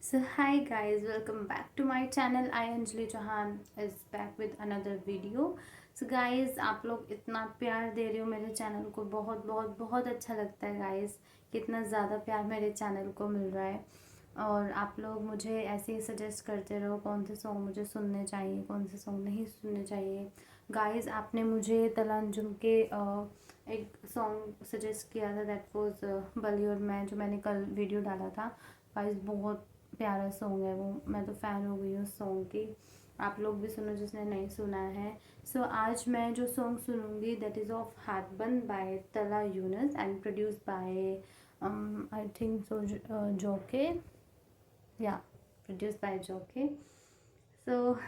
So hi guys, welcome back to my channel. I Anjali Chauhan is back with another video. So guys, आप लोग इतना प्यार दे रहे हो मेरे चैनल को, बहुत बहुत बहुत अच्छा लगता है guys, कितना ज़्यादा प्यार मेरे चैनल को मिल रहा है। और आप लोग मुझे ऐसे ही सजेस्ट करते रहो कौन से सॉन्ग मुझे सुनने चाहिए, कौन से सॉन्ग नहीं सुनने चाहिए। गाइस, आपने मुझे तला अंजुम के एक सॉन्ग सजेस्ट किया था, दैट वाज बली और मैं, जो मैंने कल वीडियो डाला था। गाइस, बहुत प्यारा सॉन्ग है वो, मैं तो फ़ैन हो गई हूँ उस सॉन्ग की। आप लोग भी सुनो जिसने नहीं सुना है। सो आज मैं जो सॉन्ग सुनूंगी दैट इज़ ऑफ हाथ बंद बाय तला Yunus and produce by I think so जोके, या प्रोड्यूस बाय जोके। सो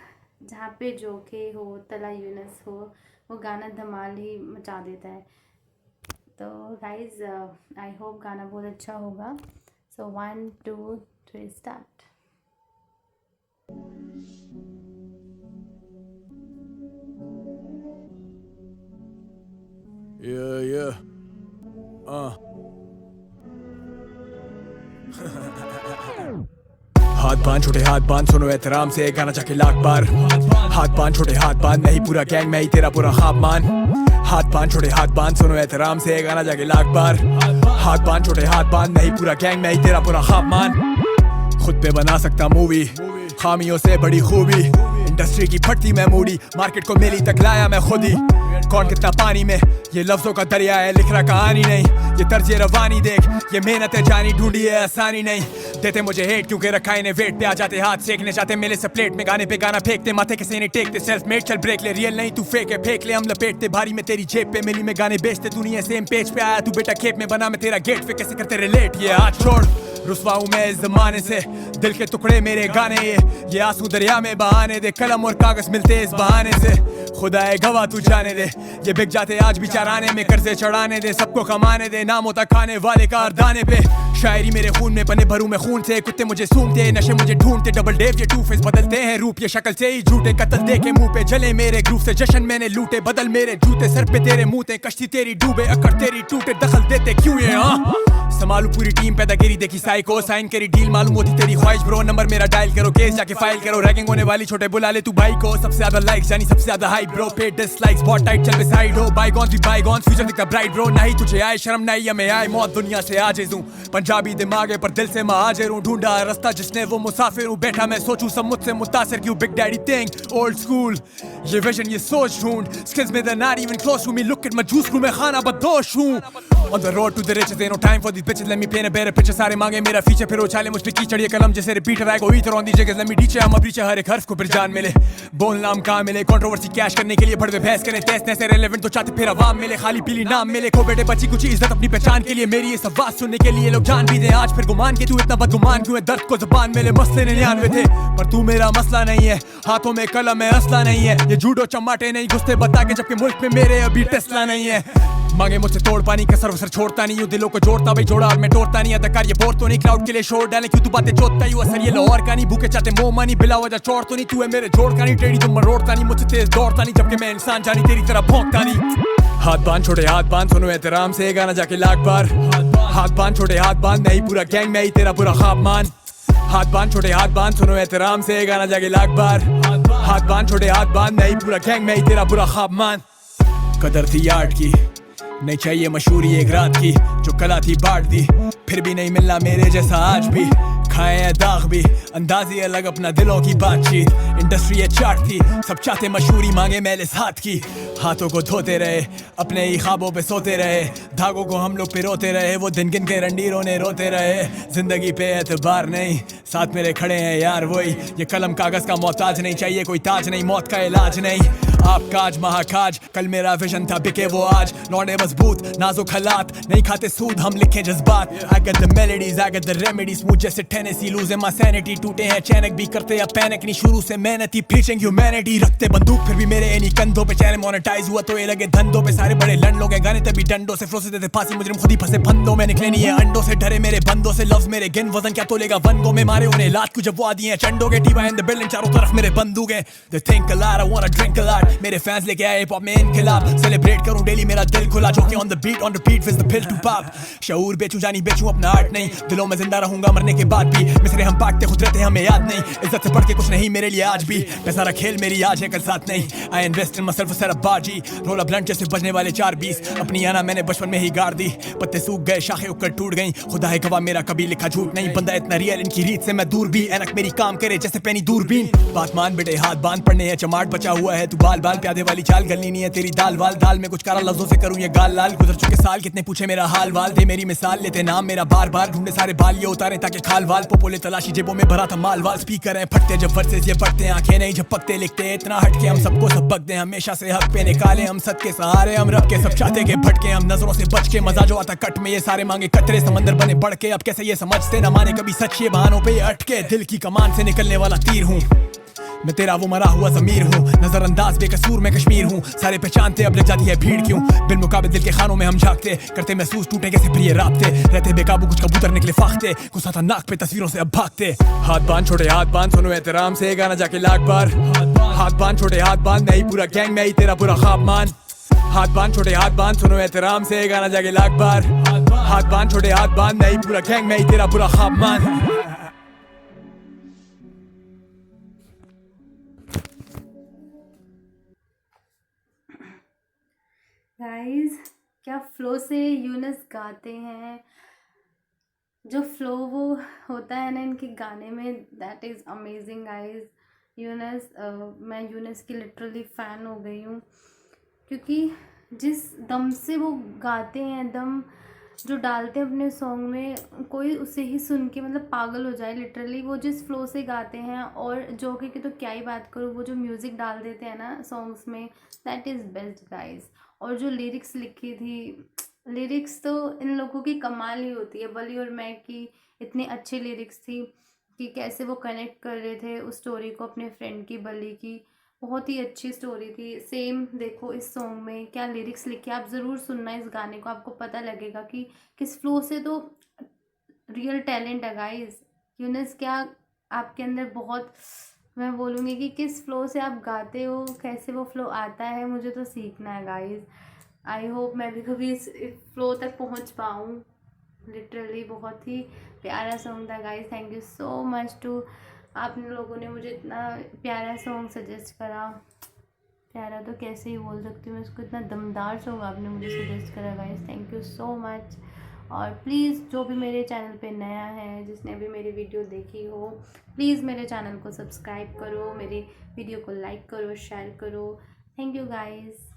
जहाँ पे जोके हो, तला यूनुस हो, वो गाना धमाल ही मचा देता है। तो गाइज आई होप गाना बहुत अच्छा होगा। सो 1 2 3 स्टार्ट। Yeah. हाथ बांध छोटे हाथ बांध, सुनो एहतराम से गाना जाके लाख बार। हाथ बांध छोटे हाथ बांध, नहीं पूरा गैंग मैं ही तेरा पूरा ख्वाब मान। हाथ बांध छोटे हाथ बांध, सुनो एहतराम से गाना जाके लाख बार। हाथ बांध छोटे हाथ बांध, नहीं पूरा गैंग मैं ही तेरा पूरा ख्वाब मान। खुद पे बना सकता मूवी, खामियों से बड़ी खूबी। इंडस्ट्री की फटती मैं मूडी, मार्केट को मेरी तक लाया मैं खुद ही। कौन कितना पानी में, ये लफ्जों का दरिया है, लिख रहा कहानी नहीं। ये तर्ज रवानी देख, ये मेहनत है जानी, ढूंढी है आसानी नहीं। देते मुझे हेट क्योंकि रखा इन्हें वेट पे, आ जाते हाथ सेकने चाहते मेरे से प्लेट में। गाने पे गाना फेंकते, माथे के सीने टेकते, सेल्फ मेड चल ब्रेक ले, रियल नहीं तू फेक है, फेंक ले हम लपेटते। भारी में तेरी जेब पे, मिली में गाने बेचते, दुनिया सेम पेज पे आया तू बेटा खेप में, बना मैं तेरा गेट पे, कैसे करते रिलेट। ये हाथ छोड़, रुसवा हूँ मैं इस जमाने से, दिल के टुकड़े मेरे गाने ये आंसू दरिया में बहाने दे। कलम और कागज मिलते इस बहाने से, खुदा है गवाह तू जाने दे। ये बिक जाते आज भी चराने में, कर्जे चढ़ाने दे, सबको कमाने दे, नाम होता खाने वाले का दाने पे। शायरी मेरे खून में बने, भरू मैं खून से, कुत्ते मुझे सूंघते, नशे मुझे ढूंढते। डबल डेव ये टू फेस, बदलते हैं रूप ये शक्ल से ही झूठे। कत्ल देखे मुंह पे, जले मेरे ग्रूप से, जश्न मैंने लूटे, बदल मेरे जूते। सर पे तेरे मुंह थे, कश्ती तेरी डूबे, अकड़ तेरी टूटे, दखल देते क्यों ये संभालू पूरी टीम, पैदागिरी देखी साई को, साइन करी डील, मालूम होती तेरी ख्वाहिश ब्रो। नंबर मेरा डायल करो, केस जाके फाइल करो, रैगिंग होने वाली छोटे बुला ले तू भाई को। सबसे ज्यादा लाइक्स यानी सबसे ज्यादा हाई ब्रो, पे डिसलाइक्स बहुत टाइट चल पे साइड हो। बाईगॉन्स भी बाईगॉन्स, फ्यूचर दिखता ब्राइट ब्रो। नहीं तुझे आए शर्म, नहीं हमें आए मौत, दुनिया से आजिज़ हूं। पंजाबी दिमाग है पर दिल से महाजिर हूं, ढूंढा रास्ता जिसने वो मुसाफिर हूं। बैठा मैं सोचूं सब मुझसे मुतासिर क्यों, big daddy think old school, ये विजन ये सोच ढूंढ। स्किल्स में they're not even close to me, look at my juice crew, मैं खाना बदोश हूं। On the road to the riches, ain't no time for these bitches, let me paint a better picture। सारे मांगे मेरा फीचर, फिर उछाले मुझ पे कीचड़, ये कलम जैसे रिपीटर आए। गो ईथर ऑन दी जगह, let me teach I'm a preacher, हर एक हर्फ को फिर जान मिले। बोल नाम कहाँ मिले, कंट्रोवर्सी कैश करने के लिए भड़वे बहस करें, तैस तैसे रेलेवेंट तो चाहते फिर अवाम मिले। खाली पीली नाम मिले, खो बेटे बची कुछ इज्जत अपनी पहचान के लिए। मेरी ये सब बात सुनने के लिए लोग जान भी दे आज, फिर गुमान के तू इतना बदगुमान क्यों है। दर्द को जुबान मिले, मसले 99 थे पर तू मेरा मसला नहीं है। हाथों में कलम है, असला नहीं है। ये जूडो चमाटे नहीं घुसते बता के, जबकि मुल्क में मेरे अभी टेस्ला नहीं है। मांगे मुझसे तोड़ पानी का सर छोड़ता नहीं हूँ, दिलों को जोड़ता भाई जोड़ा, मैं तोड़ता नहीं। अदाकार ये बोर तो नहीं, क्राउड के लिए शोर डाले क्यों तू बातें जोतता ही। असर ये लाहौर का नहीं, भूखे चाहते मोह मानी, बिला वजह चोर तो नहीं। तू है मेरे जोड़ का नहीं, टेढ़ी तुम मरोड़ता नहीं, मुझसे तेज दौड़ता नहीं, जबकि मैं इंसान जानी तेरी तरह भौंकता नहीं। हाथ बांध छोटे हाथ बांध, सुनो एहतराम से गाना जाके लाख बार। हाथ बांध छोटे हाथ बांध, नहीं पूरा गैंग मैं ही तेरा पूरा ख्वाब मान। हाथ बांध छोटे हाथ बांध, सुनो एहतराम से गाना जाके लाख बार। हाथ बांध छोटे हाथ बांध, नहीं पूरा गैंग मैं ही तेरा पूरा ख्वाब मान। कदर थी आर्ट की, नहीं चाहिए मशहूरी एक रात की, जो कला थी बांट दी, फिर भी नहीं मिलना मेरे जैसा आज भी। खाए हैं दाग भी, अंदाजी अलग अपना दिलों की बातचीत। इंडस्ट्री ये चाट थी, सब चाहते मशहूरी, मांगे मैले साथ की। हाथों को धोते रहे, अपने ही ख्वाबों पे सोते रहे, धागों को हम लोग पिरोते रहे। वो दिन गिन के रंडीरों ने रोते रहे, जिंदगी पे एतबार नहीं, साथ मेरे खड़े हैं यार वही। ये कलम कागज का मोहताज नहीं, चाहिए कोई ताज नहीं, मौत का इलाज नहीं। आपका आज महाकाज, कल मेरा विजन था बिके वो आज। लौंडे मजबूत नाजुक हालात, नहीं खाते सूद हम लिखे जज्बात। I got the melodies, I got the remedies, मुझ जैसे टेनेसी लूजे my sanity। टूटे हैं चैनक भी करते या पैनिक नहीं, शुरू से मेहनती preaching humanity। रखते बंदूक फिर भी मेरे इन्हीं कंधों पे, चैनल मोनेटाइज हुआ तो ये लगे धंधों पे। सारे बड़े लड़ लोग हैं, गाने तभी डंडों से फ्रोसे देते फांसी, मुजरिम खुद ही फंसे फंदों में। निकले नहीं है अंडों से, डरे मेरे बंदों से, लफ्ज मेरे गिन, वजन क्या तोलेगा वन गो में। मारे सारे उन्हें लात को जब वो आदि हैं चंडो के टीवा इन द बिल्डिंग चारों तरफ मेरे बंदूक हैं they think a lot I wanna drink a lot मेरे फैंस लेके आए हिप हॉप में इनकलाब सेलिब्रेट करूं डेली मेरा दिल खुला जो कि on the beat with the pill to pop शऊर बेचूं जानी बेचूं अपना आर्ट नहीं दिलों में जिंदा रहूंगा मरने के बाद भी मिसरे हम बांटते खुद रहते हमें याद नहीं इज्जत से बढ़ के कुछ नहीं मेरे लिए आज भी मैं सारा खेल मेरी आज है कल साथ नहीं I invest in myself set up बाजी रोला ब्लंट जैसे बजने वाले 4-20 अपनी आना मैंने बचपन में ही गाड़ दी पत्ते सूख गए शाखें उकड़ टूट गई खुदा है गवाह मेरा कभी लिखा झूठ नहीं बंदा इतना रियल इनकी रीत से मैं दूर भी ऐनक मेरी काम करे जैसे पैनी दूरबीन बात मान बेटे हाथ बांध पड़ने हैं चमाट बचा हुआ है तू बाल बाल प्यादे वाली चाल गलनी नहीं है तेरी दाल वाल दाल में कुछ कारा लफ्जों से करूं ये गाल लाल गुजर चुके साल कितने पूछे मेरा हाल वाल दे मेरी मिसाल लेते नाम मेरा बार बार ढूंढे सारे बाल ये उतारे ताकि खाल वाल पोपोले तलाशी जेबों में भरा था माल वाल स्पीकर हैं फटते जब वर्सेस ये बढ़ते आंखें नहीं झपकते लिखते इतना हटके हम सबको सबक दें हमेशा से हक पे निकाले हम सद के सहारे हम रब के सब चाहते के भटके हम नजरों से बच के मजा जो आता कट में ये सारे मांगे कतरे समंदर बने बढ़ के अब कैसे ये समझते न माने कभी सच ये बहानों पे ये अटके दिल की कमान से निकलने वाला तीर हूँ मैं तेरा वो मरा हुआ ज़मीर हूँ नजरअंदाज बेकसूर मैं कश्मीर हूँ सारे पहचानते अब लग जाती है भीड़ क्यों बिल मुकाबले दिल के खानों में हम झांकते करते महसूस टूटे कैसे प्रिय राबते रहते बेकाबू कुछ कबूतर निकले फाखते गुस्सा था नाक पे तस्वीरों से अब भागते हाथ बांध छोटे हाथ बांध सुनो एहतराम से गाना जाके लाख बार हाथ बांध छोटे हाथ बांध नहीं पूरा गैंग में ही तेरा पूरा ख्वाब मान हाथ बांध छोटे हाथ बांध सुनो एहतराम से गाना जाके लाख बार हाथ बांध छोटे हाथ बांध नहीं पूरा गैंग में ही तेरा पूरा ख्वाब मान गाइस क्या फ्लो से यूनस गाते हैं जो फ्लो वो होता है ना इनके गाने में that is amazing guys Yunus मैं यूनस की लिटरली फ़ैन हो गई हूँ क्योंकि जिस दम से वो गाते हैं दम जो डालते हैं अपने सॉन्ग में कोई उसे ही सुन के मतलब पागल हो जाए लिटरली वो जिस फ्लो से गाते हैं और जो कि तो क्या ही बात करूँ वो जो म्यूज़िक डाल देते हैं ना सॉन्ग्स में दैट इज़ बेस्ट गाइस और जो लिरिक्स लिखी थी लिरिक्स तो इन लोगों की कमाल ही होती है बली और मैक की इतनी अच्छी लिरिक्स थी कि कैसे वो कनेक्ट कर रहे थे उस स्टोरी को अपने फ्रेंड की बली की बहुत ही अच्छी स्टोरी थी सेम देखो इस सॉन्ग में क्या लिरिक्स लिखे आप ज़रूर सुनना इस गाने को आपको पता लगेगा कि किस फ्लो से तो रियल टैलेंट है गाइस यूनस क्या आपके अंदर बहुत मैं बोलूँगी कि किस फ्लो से आप गाते हो कैसे वो फ्लो आता है मुझे तो सीखना है गाइस आई होप मैं भी कभी इस फ्लो तक पहुँच पाऊँ लिटरली बहुत ही प्यारा सॉन्ग था guys thank you so much to आप लोगों ने मुझे इतना प्यारा सॉन्ग सजेस्ट करा प्यारा तो कैसे ही बोल सकती हूँ इसको इतना दमदार सॉन्ग आपने मुझे सजेस्ट करा guys thank you so much और प्लीज़ जो भी मेरे चैनल पे नया है जिसने भी मेरी वीडियो देखी हो प्लीज़ मेरे चैनल को सब्सक्राइब करो मेरी वीडियो को लाइक करो शेयर करो थैंक यू गाइस